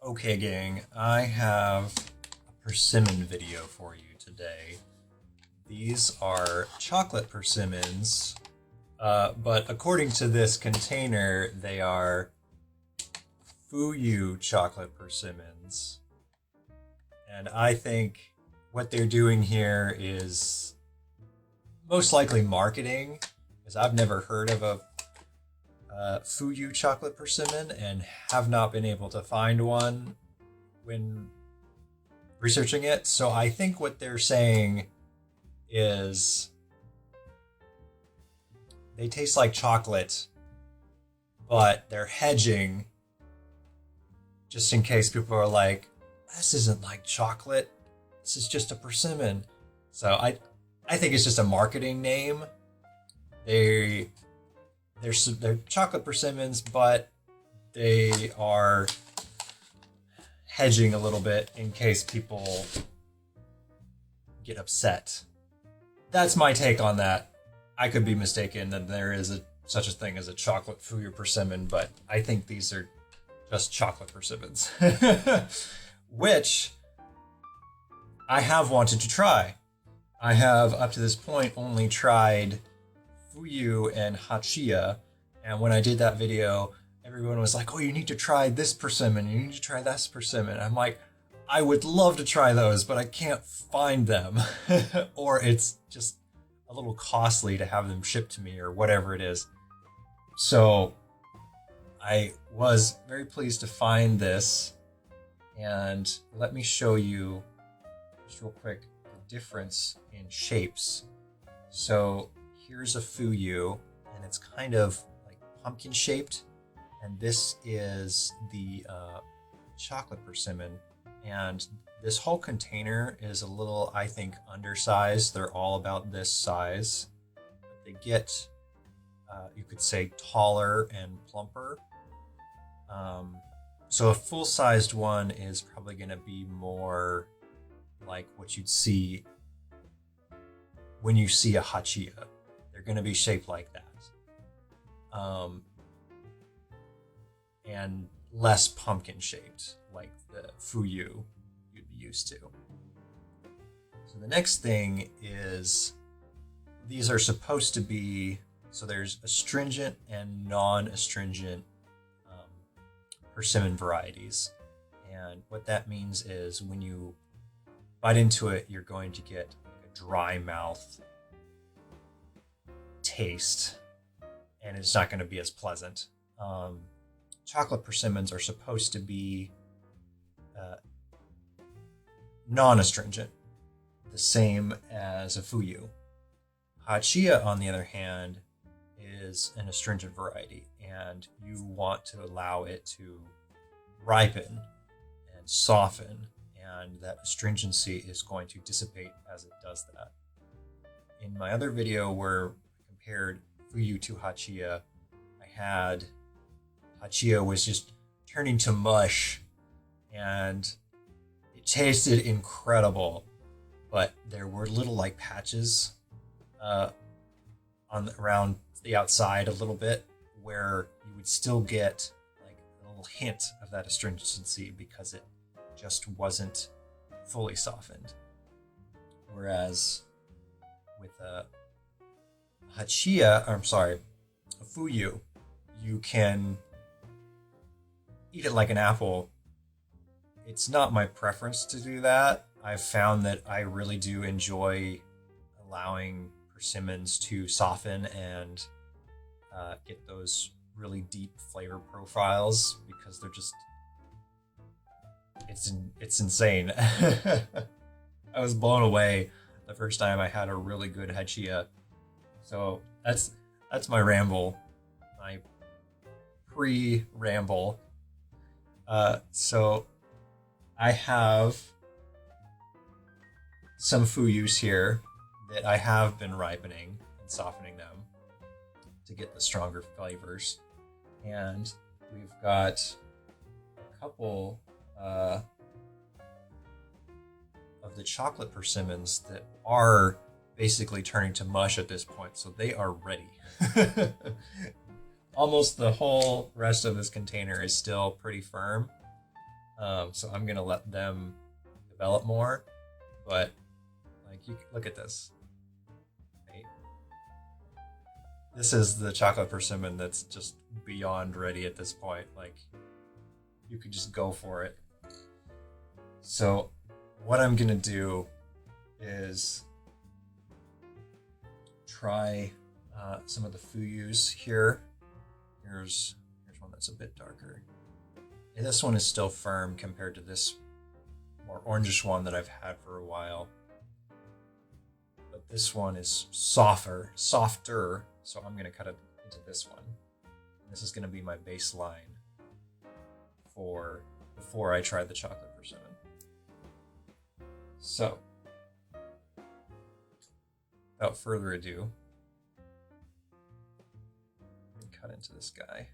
Okay, gang, I have a persimmon video for you today. These are chocolate persimmons, but according to this container, they are Fuyu chocolate persimmons. And I think what they're doing here is most likely marketing, because I've never heard of a Fuyu chocolate persimmon and have not been able to find one when researching it. So I think what they're saying is they taste like chocolate, but they're hedging just in case people are like, this isn't like chocolate, this is just a persimmon. So I think it's just a marketing name. They're chocolate persimmons, but they are hedging a little bit in case people get upset. That's my take on that. I could be mistaken that there is such a thing as a chocolate Fuyu persimmon, but I think these are just chocolate persimmons, which I have wanted to try. I have up to this point only tried Fuyu and Hachiya, and when I did that video, everyone was like, oh, you need to try this persimmon, you need to try this persimmon. I'm like, I would love to try those, but I can't find them. Or it's just a little costly to have them shipped to me or whatever it is. So I was very pleased to find this, and let me show you just real quick the difference in shapes. So here's a Fuyu, and it's kind of like pumpkin shaped, and this is the chocolate persimmon, and this whole container is a little, I think, undersized. They're all about this size. They get, you could say, taller and plumper. So a full-sized one is probably going to be more like what you'd see when you see a Hachiya. They're going to be shaped like that. And less pumpkin shaped, like the Fuyu you'd be used to. So the next thing is, these are supposed to be, so there's astringent and non-astringent persimmon varieties. And what that means is when you bite into it, you're going to get a dry mouth taste, and it's not going to be as pleasant. Chocolate persimmons are supposed to be non-astringent, the same as a Fuyu. Hachiya, on the other hand, is an astringent variety, and you want to allow it to ripen and soften, and that astringency is going to dissipate as it does that. In my other video where I compared Fuyu to Hachiya, I had Hachiya was just turning to mush, and it tasted incredible, but there were little like patches around the outside a little bit where you would still get like a little hint of that astringency because it just wasn't fully softened. Whereas with a Fuyu, you can eat it like an apple. It's not my preference to do that. I've found that I really do enjoy allowing persimmons to soften and get those really deep flavor profiles, because they're just, it's insane. I was blown away the first time I had a really good Hachiya. So that's my ramble, my pre-ramble. So I have some Fuyus here that I have been ripening and softening them to get the stronger flavors. And we've got a couple of the chocolate persimmons that are basically turning to mush at this point, so they are ready. Almost the whole rest of this container is still pretty firm, So I'm gonna let them develop more. But like, you look at this. Right? This is the chocolate persimmon that's just beyond ready at this point. Like, you could just go for it. So what I'm gonna do is try some of the Fuyus here. Here's one that's a bit darker. And this one is still firm compared to this more orangish one that I've had for a while. But this one is softer. So I'm gonna cut it into this one. And this is gonna be my baseline for before I try the chocolate persimmon. So, without further ado, cut into this guy.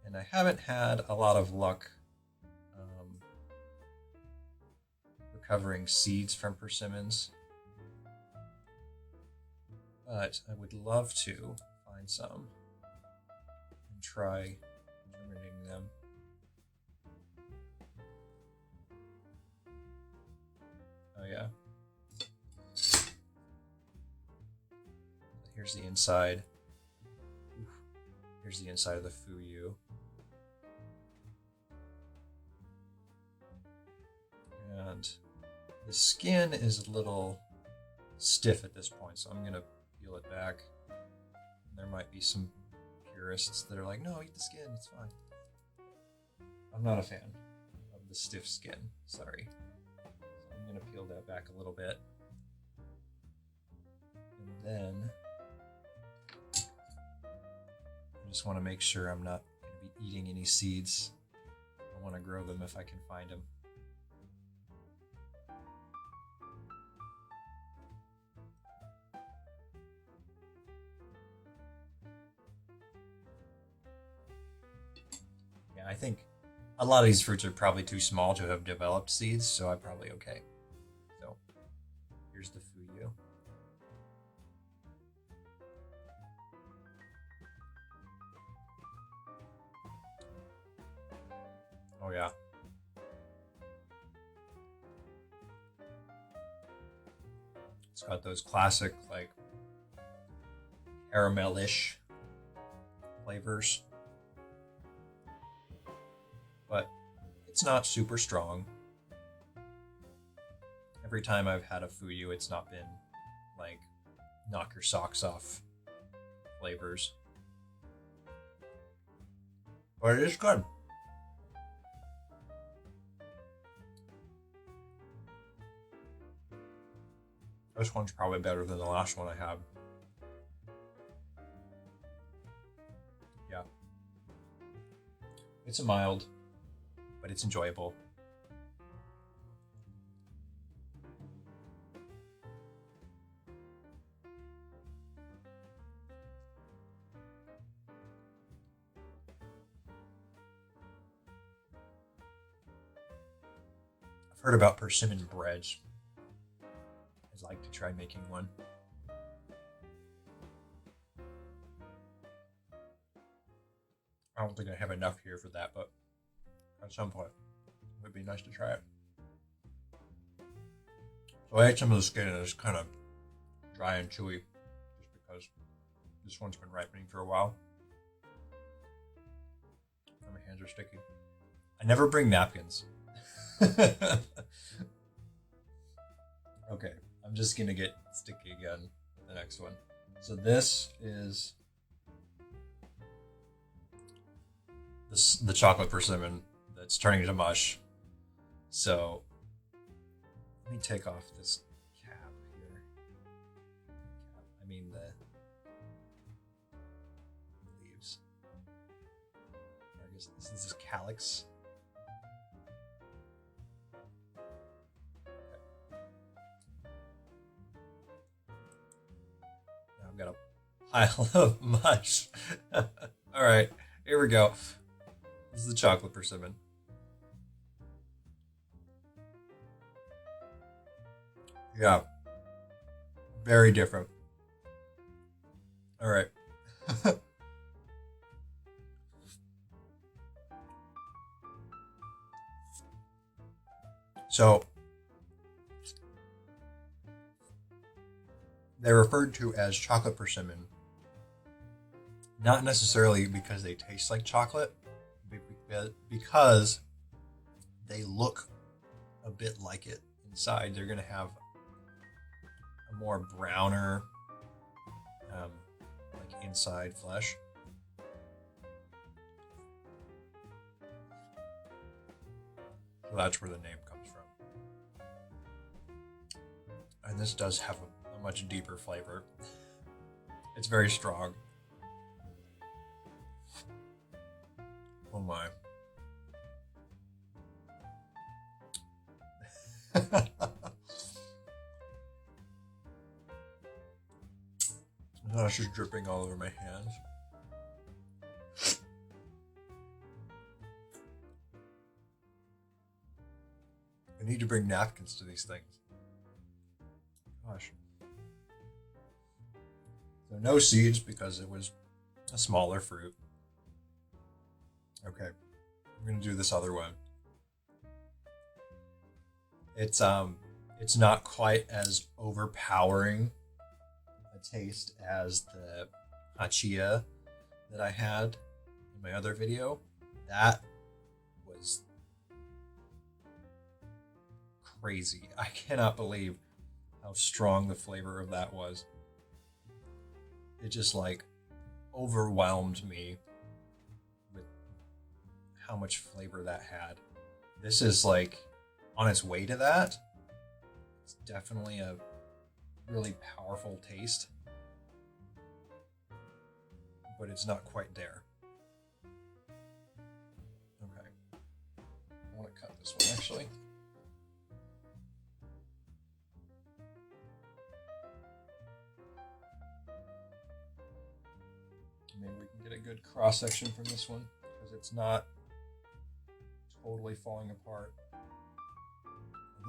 And I haven't had a lot of luck recovering seeds from persimmons, but I would love to find some and try germinating them. Oh yeah. Here's the inside. Here's the inside of the Fuyu. And the skin is a little stiff at this point, so I'm gonna peel it back. And there might be some purists that are like, no, eat the skin, it's fine. I'm not a fan of the stiff skin, sorry. So I'm gonna peel that back a little bit. And then I just want to make sure I'm not going to be eating any seeds. I want to grow them if I can find them. Yeah, I think a lot of these fruits are probably too small to have developed seeds, so I'm probably okay. So here's the Fuyu. Oh yeah. It's got those classic, like, caramelish flavors. But it's not super strong. Every time I've had a Fuyu, it's not been like knock your socks off flavors. But it is good. This one's probably better than the last one I had. Yeah. It's a mild, but it's enjoyable. I've heard about persimmon breads. I'd like to try making one. I don't think I have enough here for that, but at some point it would be nice to try it. So I ate some of the skin and it's kind of dry and chewy just because this one's been ripening for a while. And my hands are sticky. I never bring napkins. Okay, I'm just gonna get sticky again with the next one. So this is the chocolate persimmon that's turning to mush. So let me take off this cap here. I mean the leaves. I guess this is calyx. I've got a pile of mush. All right, here we go. This is the chocolate persimmon. Yeah, very different. All right. So they're referred to as chocolate persimmon, not necessarily because they taste like chocolate, but because they look a bit like it inside. They're going to have a more browner, like inside flesh. So that's where the name comes from. And this does have a much deeper flavor. It's very strong. Oh my. Oh, it's just dripping all over my hands. I need to bring napkins to these things. Gosh. So no seeds because it was a smaller fruit. Okay, I'm gonna do this other one. It's not quite as overpowering a taste as the Hachiya that I had in my other video. That was crazy. I cannot believe how strong the flavor of that was. It just like overwhelmed me with how much flavor that had. This is like on its way to that. It's definitely a really powerful taste, but it's not quite there. Okay, I want to cut this one actually. Maybe we can get a good cross section from this one because it's not totally falling apart.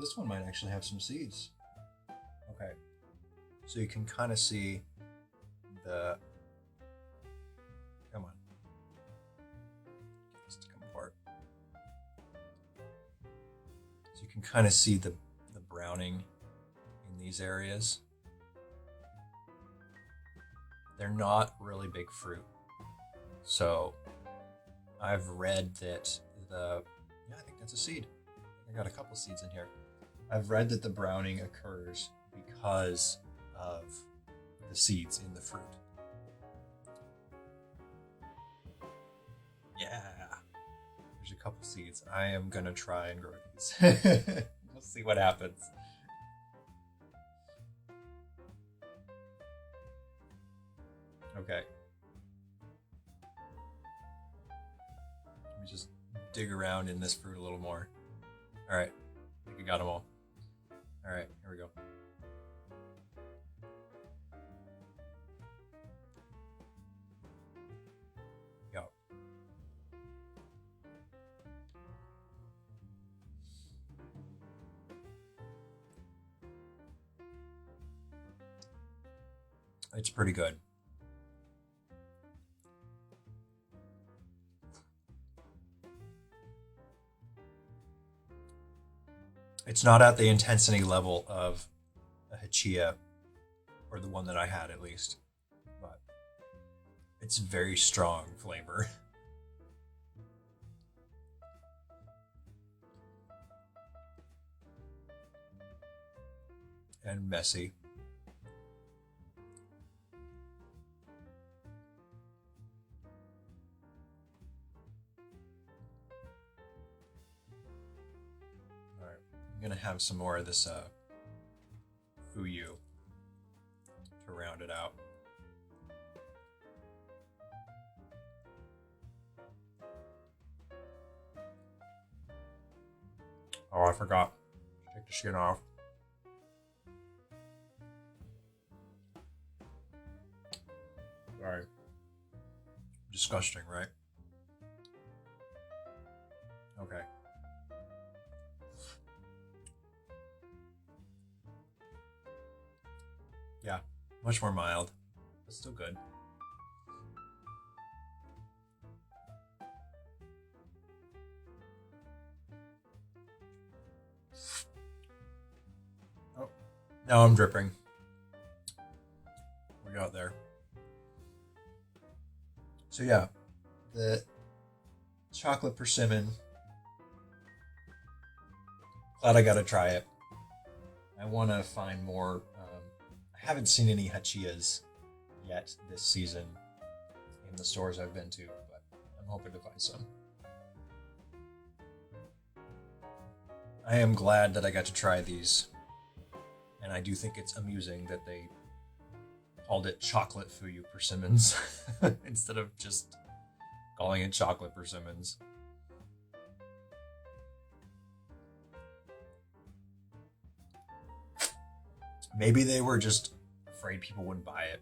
This one might actually have some seeds. Okay, so you can kind of see the, come on, get this to come apart. So you can kind of see the browning in these areas. They're not really big fruit. So I've read that yeah, I think that's a seed. I got a couple seeds in here. I've read that the browning occurs because of the seeds in the fruit. Yeah, there's a couple seeds. I am gonna try and grow these. We'll see what happens. Okay. Let me just dig around in this fruit a little more. All right, I think I got them all. All right, here we go. Go. It's pretty good. It's not at the intensity level of a Hachiya, or the one that I had at least, but it's very strong flavor. And messy. I'm gonna have some more of this Fuyu to round it out. Oh, I forgot. Take the skin off. Sorry. Disgusting, right? Okay. Yeah, much more mild, but still good. Now I'm dripping. We got there. So yeah, the chocolate persimmon. Glad I got to try it. I want to find more. I haven't seen any hachiyas yet this season in the stores I've been to, but I'm hoping to find some. I am glad that I got to try these, and I do think it's amusing that they called it chocolate Fuyu Persimmons instead of just calling it chocolate persimmons. Maybe they were just afraid people wouldn't buy it.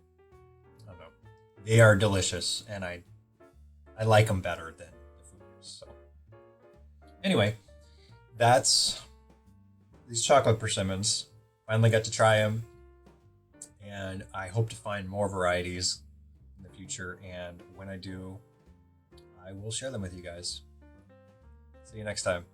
I don't know. They are delicious, and I like them better than the Fuyus. So anyway, that's these chocolate persimmons. Finally got to try them, and I hope to find more varieties in the future. And when I do, I will share them with you guys. See you next time.